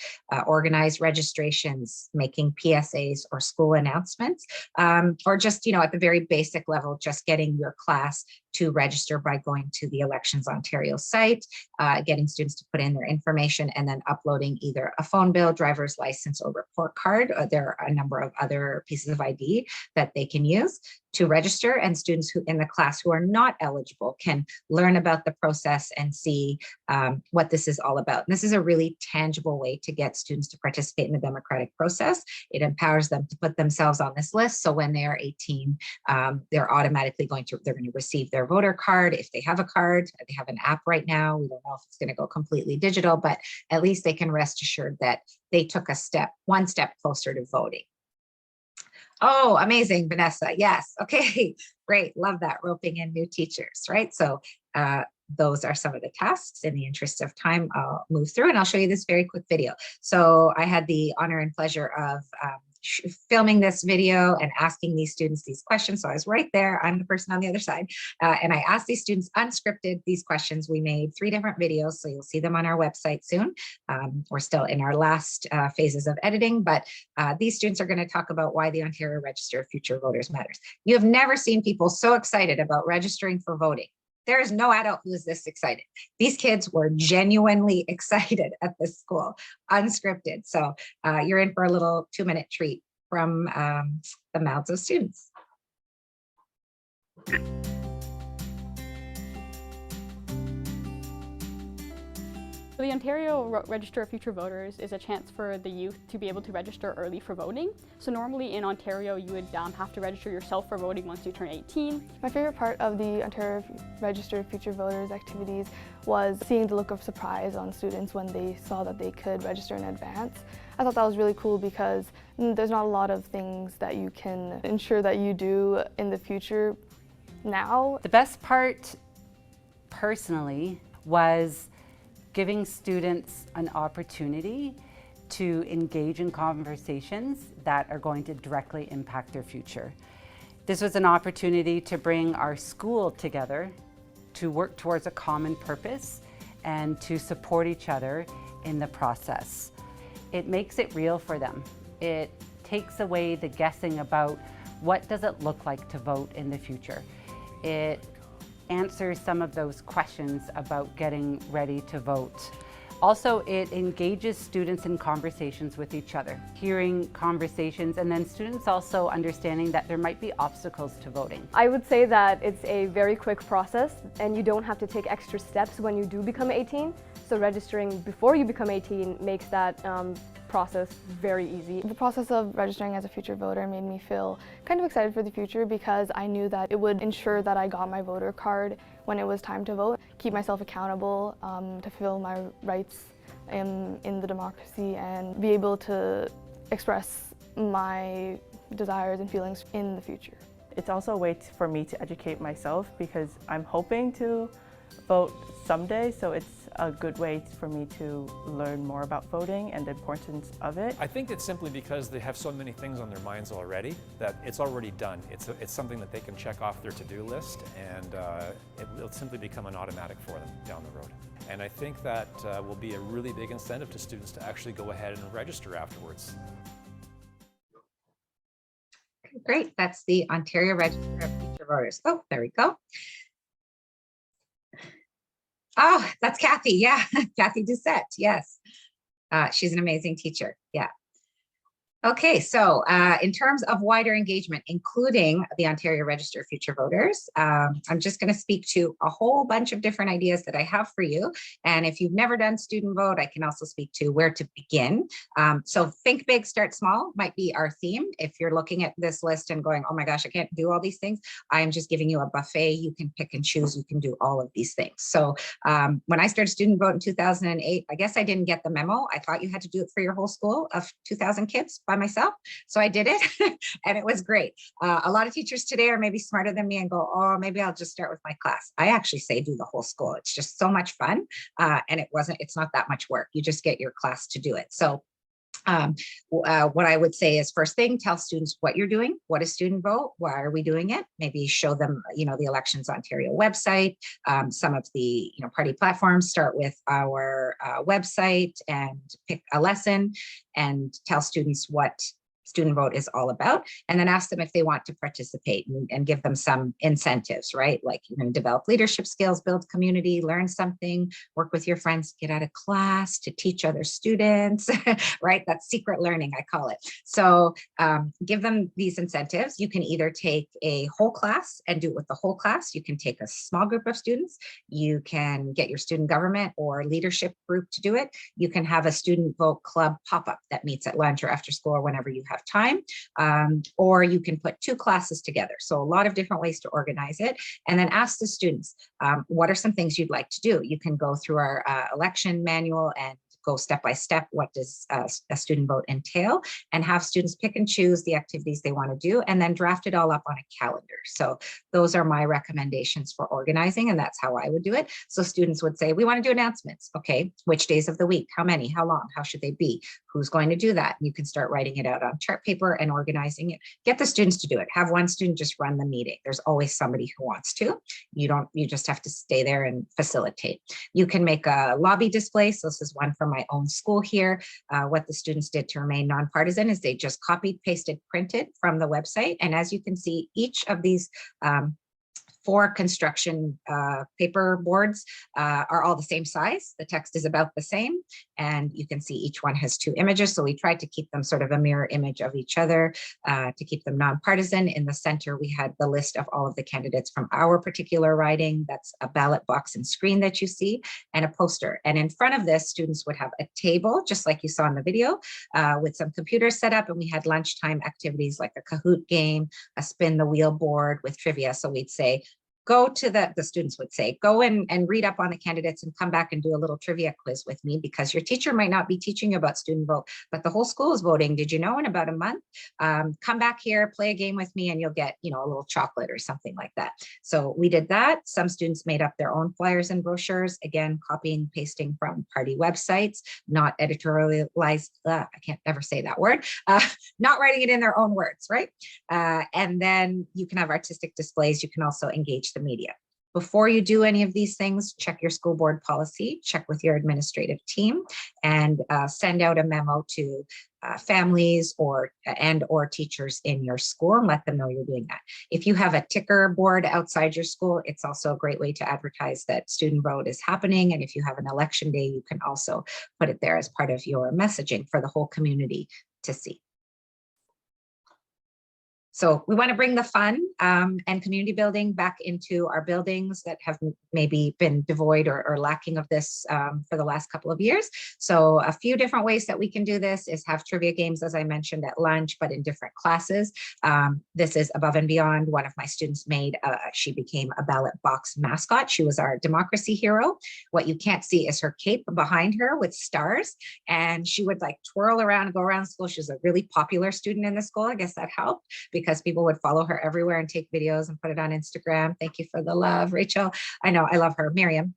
Speaker 2: organize registrations, making PSAs or school announcements, or just, at the very basic level, just getting your class to register by going to the Elections Ontario site, getting students to put in their information, and then uploading either a phone bill, driver's license, or report card. There are a number of other pieces of ID that they can use to register, and students who in the class who are not eligible can learn about the process and see what this is all about. And this is a really tangible way to get students to participate in the democratic process. It empowers them to put themselves on this list. So when they are 18, they're automatically going to receive their voter card. If they have a card, they have an app right now. We don't know if it's going to go completely digital, but at least they can rest assured that they took one step closer to voting. Oh, amazing, Vanessa. Yes. Okay, great. Love that. Roping in new teachers, right? So those are some of the tasks. In the interest of time, I'll move through and I'll show you this very quick video. So I had the honor and pleasure of filming this video and asking these students these questions. So I was right there. I'm the person on the other side. And I asked these students unscripted these questions. We made 3 different videos, so you'll see them on our website soon. We're still in our last phases of editing, but these students are going to talk about why the Ontario Register of Future Voters matters. You have never seen people so excited about registering for voting. There is no adult who is this excited. These kids were genuinely excited at this school, unscripted. So you're in for a little 2-minute treat from the mouths of students.
Speaker 6: The Ontario Register of Future Voters is a chance for the youth to be able to register early for voting. So normally in Ontario, you would have to register yourself for voting once you turn 18.
Speaker 7: My favorite part of the Ontario Register of Future Voters activities was seeing the look of surprise on students when they saw that they could register in advance. I thought that was really cool because there's not a lot of things that you can ensure that you do in the future now.
Speaker 8: The best part, personally, was giving students an opportunity to engage in conversations that are going to directly impact their future. This was an opportunity to bring our school together to work towards a common purpose and to support each other in the process. It makes it real for them. It takes away the guessing about what does it look like to vote in the future. It answers some of those questions about getting ready to vote. Also, it engages students in conversations with each other, hearing conversations, and then students also understanding that there might be obstacles to voting.
Speaker 9: I would say that it's a very quick process and you don't have to take extra steps when you do become 18. So registering before you become 18 makes that
Speaker 6: process very easy.
Speaker 7: The process of registering as a future voter made me feel kind of excited for the future because I knew that it would ensure that I got my voter card when it was time to vote, keep myself accountable to fulfill my rights in the democracy and be able to express my desires and feelings in the future.
Speaker 10: It's also a way for me to educate myself because I'm hoping to vote someday, so it's a good way for me to learn more about voting and the importance of it.
Speaker 11: I think it's simply because they have so many things on their minds already that it's already done. It's something that they can check off their to-do list, and it'll simply become an automatic for them down the road. And I think that will be a really big incentive to students to actually go ahead and register afterwards.
Speaker 2: Great, that's the Ontario Register of Future Voters. Oh, there we go. Oh, that's Kathy, yeah, Kathy Doucette, yes. She's an amazing teacher, yeah. Okay, so in terms of wider engagement, including the Ontario Register of Future Voters, I'm just going to speak to a whole bunch of different ideas that I have for you. And if you've never done student vote, I can also speak to where to begin. So think big, start small might be our theme. If you're looking at this list and going, oh my gosh, I can't do all these things, I'm just giving you a buffet. You can pick and choose. You can do all of these things. So when I started student vote in 2008, I guess I didn't get the memo. I thought you had to do it for your whole school of 2,000 kids by myself. So I did it and it was great. A lot of teachers today are maybe smarter than me and go, oh, maybe I'll just start with my class. I actually say do the whole school. It's just so much fun. And it's not that much work. You just get your class to do it. So what I would say is first thing, tell students what you're doing. What is student vote? Why are we doing it? Maybe show them, the Elections Ontario website, some of the, party platforms. Start with our website and pick a lesson and tell students what student vote is all about, and then ask them if they want to participate and give them some incentives, right? Like you're going to develop leadership skills, build community, learn something, work with your friends, get out of class to teach other students, right? That's secret learning, I call it. So give them these incentives. You can either take a whole class and do it with the whole class. You can take a small group of students. You can get your student government or leadership group to do it. You can have a student vote club pop-up that meets at lunch or after school or whenever you have time, or you can put two classes together. So a lot of different ways to organize it, and then ask the students, what are some things you'd like to do? You can go through our election manual and go step by step. What does a student vote entail? And have students pick and choose the activities they want to do, and then draft it all up on a calendar. So those are my recommendations for organizing, and that's how I would do it. So students would say, we want to do announcements. Okay, which days of the week? How many? How long? How should they be? Who's going to do that? You can start writing it out on chart paper and organizing it. Get the students to do it. Have one student just run the meeting. There's always somebody who wants to. You just have to stay there and facilitate. You can make a lobby display. So this is one from my own school here. What the students did to remain nonpartisan is they just copied, pasted, printed from the website. And as you can see, each of these 4 construction paper boards are all the same size. The text is about the same, and you can see each one has 2 images. So we tried to keep them sort of a mirror image of each other to keep them nonpartisan. In the center, we had the list of all of the candidates from our particular riding. That's a ballot box and screen that you see, and a poster. And in front of this, students would have a table, just like you saw in the video, with some computers set up, and we had lunchtime activities like a Kahoot game, a spin the wheel board with trivia. So we'd say, go to the students would say, go and read up on the candidates and come back and do a little trivia quiz with me, because your teacher might not be teaching you about student vote, but the whole school is voting. Did you know? In about a month, come back here, play a game with me, and you'll get, a little chocolate or something like that. So we did that. Some students made up their own flyers and brochures, again, copying, pasting from party websites, not editorialized. I can't ever say that word, not writing it in their own words, right? And then you can have artistic displays. You can also engage the media. Before you do any of these things, check your school board policy, check with your administrative team, and send out a memo to families or teachers in your school and let them know you're doing that. If you have a ticker board outside your school, it's also a great way to advertise that student vote is happening. And if you have an election day, you can also put it there as part of your messaging for the whole community to see. So we want to bring the fun and community building back into our buildings that have maybe been devoid or lacking of this for the last couple of years. So a few different ways that we can do this is have trivia games, as I mentioned, at lunch, but in different classes. This is above and beyond. One of my students made, she became a ballot box mascot. She was our democracy hero. What you can't see is her cape behind her with stars. And she would like twirl around and go around school. She was a really popular student in the school. I guess that helped, because people would follow her everywhere and take videos and put it on Instagram. Thank you for the love, Rachel. I know, I love her. Miriam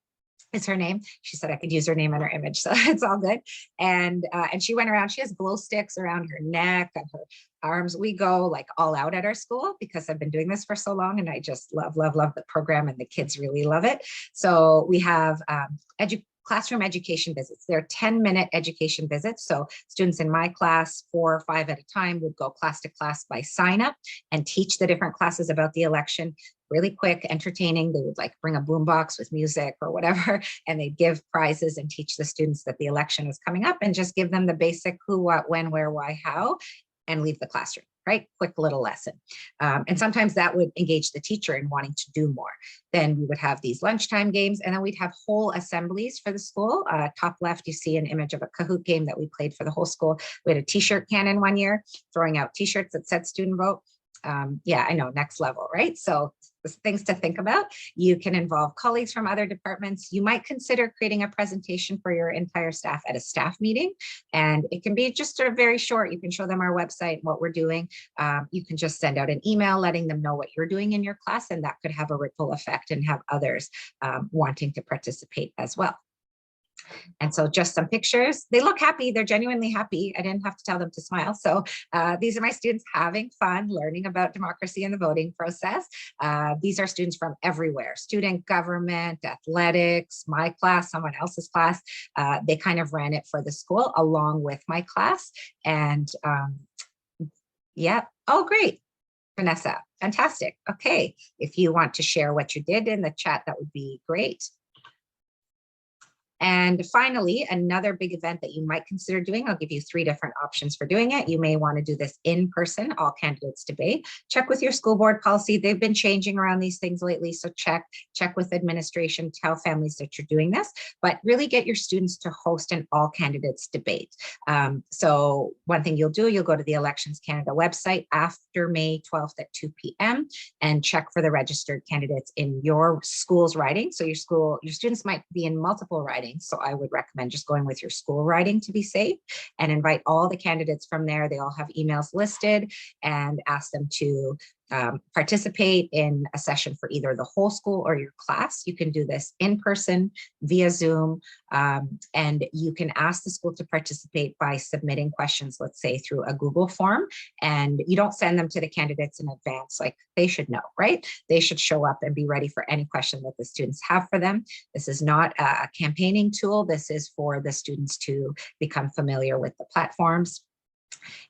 Speaker 2: is her name. She said I could use her name and her image, so it's all good. And she went around, she has glow sticks around her neck and her arms. We go like all out at our school because I've been doing this for so long, and I just love the program, and the kids really love it. So we have classroom education visits. They're 10-minute education visits. So students in my class, 4 or 5 at a time, would go class to class by sign up and teach the different classes about the election. Really quick, entertaining. They would like bring a boombox with music or whatever, and they'd give prizes and teach the students that the election is coming up, and just give them the basic who, what, when, where, why, how, and leave the classroom, right? Quick little lesson. And sometimes that would engage the teacher in wanting to do more. Then we would have these lunchtime games, and then we'd have whole assemblies for the school. Top left, you see an image of a Kahoot game that we played for the whole school. We had a t-shirt cannon one year, throwing out t-shirts that said student vote. Yeah, I know, next level, right? So things to think about. You can involve colleagues from other departments. You might consider creating a presentation for your entire staff at a staff meeting, and it can be just sort of very short. You can show them our website, what we're doing. You can just send out an email letting them know what you're doing in your class, and that could have a ripple effect and have others wanting to participate as well. And so just some pictures. They look happy. They're genuinely happy. I didn't have to tell them to smile. So these are my students having fun, learning about democracy and the voting process. These are students from everywhere: student government, athletics, my class, someone else's class. They kind of ran it for the school along with my class. And yeah, oh, great. Vanessa, fantastic. Okay, if you want to share what you did in the chat, that would be great. And finally, another big event that you might consider doing, I'll give you 3 different options for doing it. You may want to do this in person, all candidates debate. Check with your school board policy. They've been changing around these things lately, so check with administration, tell families that you're doing this, but really get your students to host an all candidates debate. So one thing you'll do, you'll go to the Elections Canada website after May 12th at 2 p.m. and check for the registered candidates in your school's riding. So your students might be in multiple ridings. So I would recommend just going with your school riding to be safe, and invite all the candidates from there. They all have emails listed, and ask them to participate in a session for either the whole school or your class. You can do this in person, via Zoom, and you can ask the school to participate by submitting questions, let's say through a Google form, and you don't send them to the candidates in advance. Like, they should know, right? They should show up and be ready for any question that the students have for them. This is not a campaigning tool. This is for the students to become familiar with the platforms.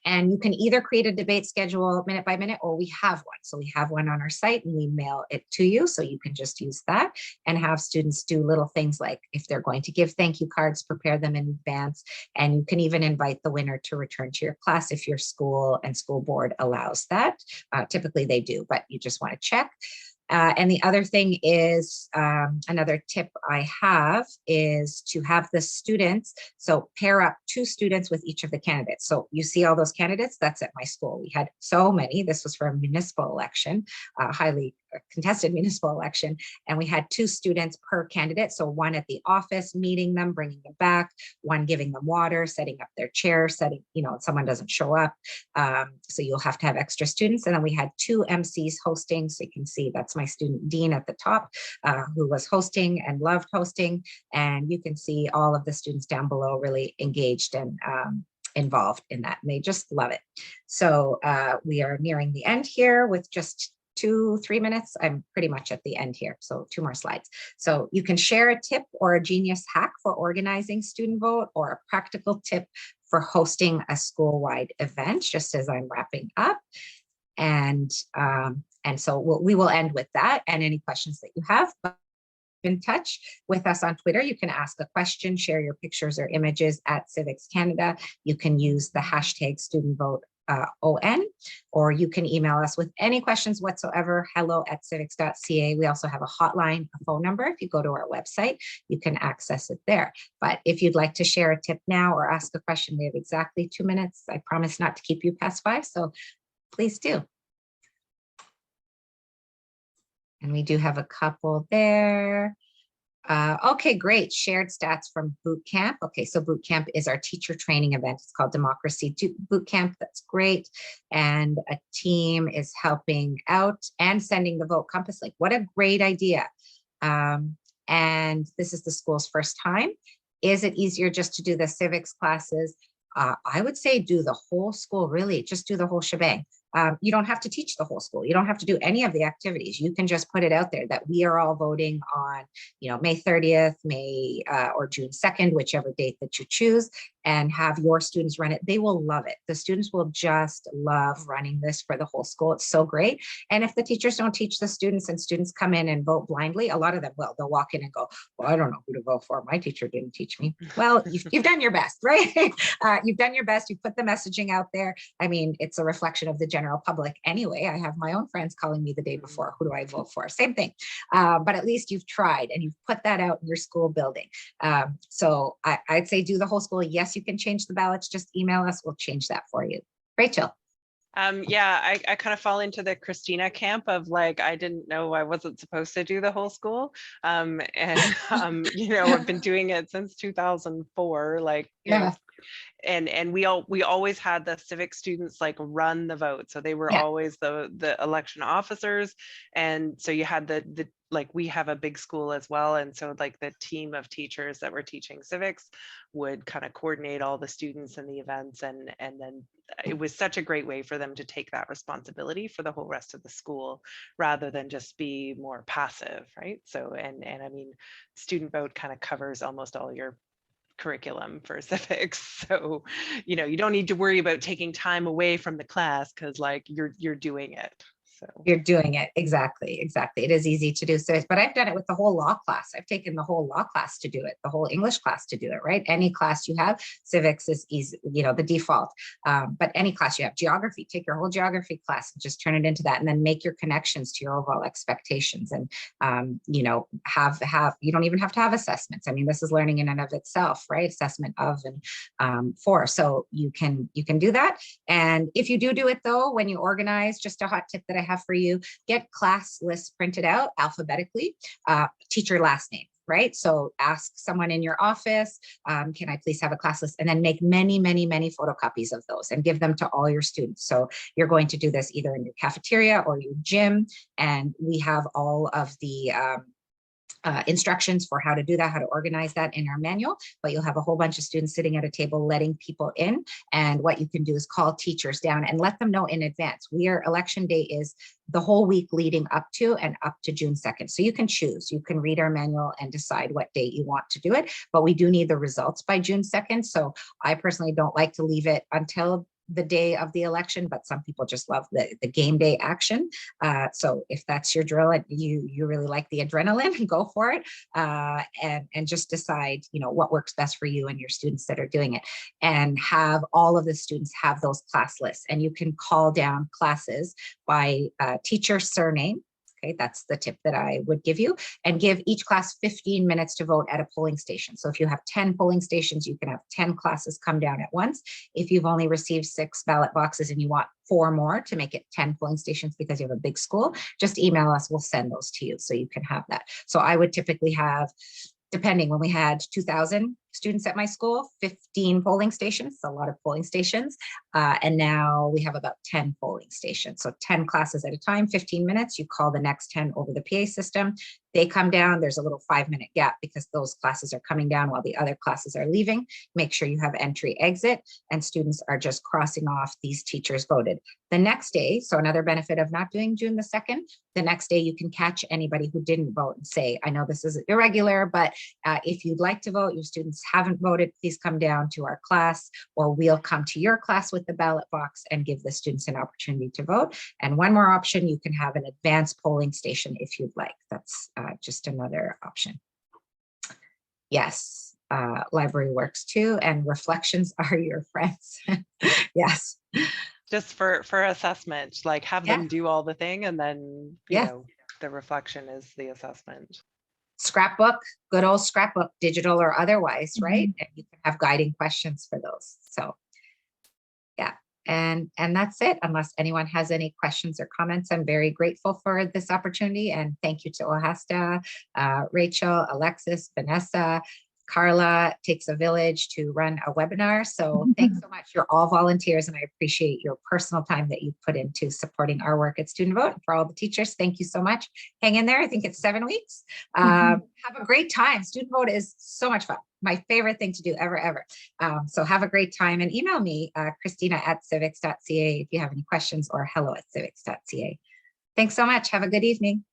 Speaker 2: And you can either create a debate schedule minute by minute, or we have one. So we have one on our site and we mail it to you. So you can just use that and have students do little things like, if they're going to give thank you cards, prepare them in advance. And you can even invite the winner to return to your class if your school and school board allows that. Typically they do, but you just want to check. And the other thing is, another tip I have is to have the students, so pair up 2 students with each of the candidates. So you see all those candidates, that's at my school. We had so many. This was for a municipal election, highly contested municipal election. And we had 2 students per candidate. So one at the office, meeting them, bringing them back, one giving them water, setting up their chair, setting, if someone doesn't show up. So you'll have to have extra students. And then we had 2 MCs hosting. So you can see that's my student Dean at the top, who was hosting and loved hosting. And you can see all of the students down below really engaged and involved in that. And they just love it. So we are nearing the end here with just 2-3 minutes. I'm pretty much at the end here. So 2 more slides. So you can share a tip or a genius hack for organizing student vote, or a practical tip for hosting a school-wide event, just as I'm wrapping up. And so we will end with that, and any questions that you have. In touch with us on Twitter. You can ask a question, share your pictures or images at CIVIX Canada. You can use the hashtag student vote or you can email us with any questions whatsoever, hello@civics.ca. We also have a hotline, a phone number. If you go to our website, you can access it there. But if you'd like to share a tip now or ask a question, we have exactly 2 minutes. I promise not to keep you past 5, so please do. And we do have a couple there. Okay, great. Shared stats from boot camp. Okay, so boot camp is our teacher training event. It's called Democracy Boot Camp. That's great. And a team is helping out and sending the Vote Compass link. What a great idea. And this is the school's first time. Is it easier just to do the civics classes? I would say do the whole school, really. Just do the whole shebang. You don't have to teach the whole school. You don't have to do any of the activities. You can just put it out there that we are all voting on, May 30th, or June 2nd, whichever date that you choose, and have your students run it. They will love it. The students will just love running this for the whole school. It's so great. And if the teachers don't teach the students and students come in and vote blindly, a lot of them will. They'll walk in and go, well, I don't know who to vote for. My teacher didn't teach me. Well, you've done your best, right? You've done your best. You put the messaging out there. I mean, it's a reflection of the general public anyway. I have my own friends calling me the day before. Who do I vote for? Same thing. But at least you've tried and you've put that out in your school building. So I'd say do the whole school. Yes, you can change the ballots. Just email us. We'll change that for you. Rachel.
Speaker 3: Yeah, I kind of fall into the Christina camp of like, I didn't know I wasn't supposed to do the whole school. I've been doing it since 2004, like,
Speaker 2: yeah.
Speaker 3: And we always had the civic students like run the vote. So they were always the election officers. And so you had the like, we have a big school as well. And so like the team of teachers that were teaching civics would kind of coordinate all the students and the events. And then it was such a great way for them to take that responsibility for the whole rest of the school rather than just be more passive, right? So, and I mean, student vote kind of covers almost all your curriculum for civics. So, you don't need to worry about taking time away from the class because like you're doing it. So
Speaker 2: you're doing it. Exactly. It is easy to do civics, but I've done it with the whole law class. I've taken the whole law class to do it, the whole English class to do it, right? Any class you have, civics is easy, the default. But any class you have, geography, take your whole geography class and just turn it into that, and then make your connections to your overall expectations. And you don't even have to have assessments. I mean, this is learning in and of itself, right? Assessment of and for. So you can do that. And if you do it though, when you organize, just a hot tip that I have for you, get class lists printed out alphabetically, teacher last name, right? So ask someone in your office, can I please have a class list? And then make many, many, many photocopies of those and give them to all your students. So you're going to do this either in your cafeteria or your gym. And we have all of the instructions for how to do that, how to organize that in our manual, but you'll have a whole bunch of students sitting at a table letting people in. And what you can do is call teachers down and let them know in advance. Election day is the whole week leading up to June 2nd. So you can choose, you can read our manual and decide what date you want to do it, but we do need the results by June 2nd. So I personally don't like to leave it until the day of the election, but some people just love the game day action. So if that's your drill and you really like the adrenaline, go for it, and just decide, what works best for you and your students that are doing it, and have all of the students have those class lists. And you can call down classes by teacher surname. Okay, that's the tip that I would give you, and give each class 15 minutes to vote at a polling station. So if you have 10 polling stations, you can have 10 classes come down at once. If you've only received 6 ballot boxes and you want 4 more to make it 10 polling stations because you have a big school, just email us, we'll send those to you so you can have that. So I would typically have, depending, when we had 2,000 students at my school, 15 polling stations, a lot of polling stations. And now we have about 10 polling stations. So 10 classes at a time, 15 minutes, you call the next 10 over the PA system. They come down, there's a little 5-minute gap because those classes are coming down while the other classes are leaving. Make sure you have entry, exit, and students are just crossing off these teachers voted. The next day, so another benefit of not doing June the 2nd, the next day you can catch anybody who didn't vote and say, I know this is irregular, but if you'd like to vote, your students haven't voted, please come down to our class, or we'll come to your class with the ballot box and give the students an opportunity to vote. And one more option, you can have an advanced polling station if you'd like. That's just another option. Yes, library works too, and reflections are your friends. Yes.
Speaker 3: Just for assessment, like have them do all the thing, and then you know the reflection is the assessment.
Speaker 2: Scrapbook, good old scrapbook, digital or otherwise, right? And you can have guiding questions for those. So yeah, and that's it. Unless anyone has any questions or comments, I'm very grateful for this opportunity, and thank you to OHASTA, Rachel, Alexis, Vanessa, Carla. Takes a village to run a webinar. So thanks so much. You're all volunteers, and I appreciate your personal time that you've put into supporting our work at Student Vote. For all the teachers, thank you so much. Hang in there. I think it's 7 weeks. Have a great time. Student Vote is so much fun. My favorite thing to do ever. So have a great time, and email me, Christina@civics.ca if you have any questions, or hello@civics.ca. Thanks so much. Have a good evening.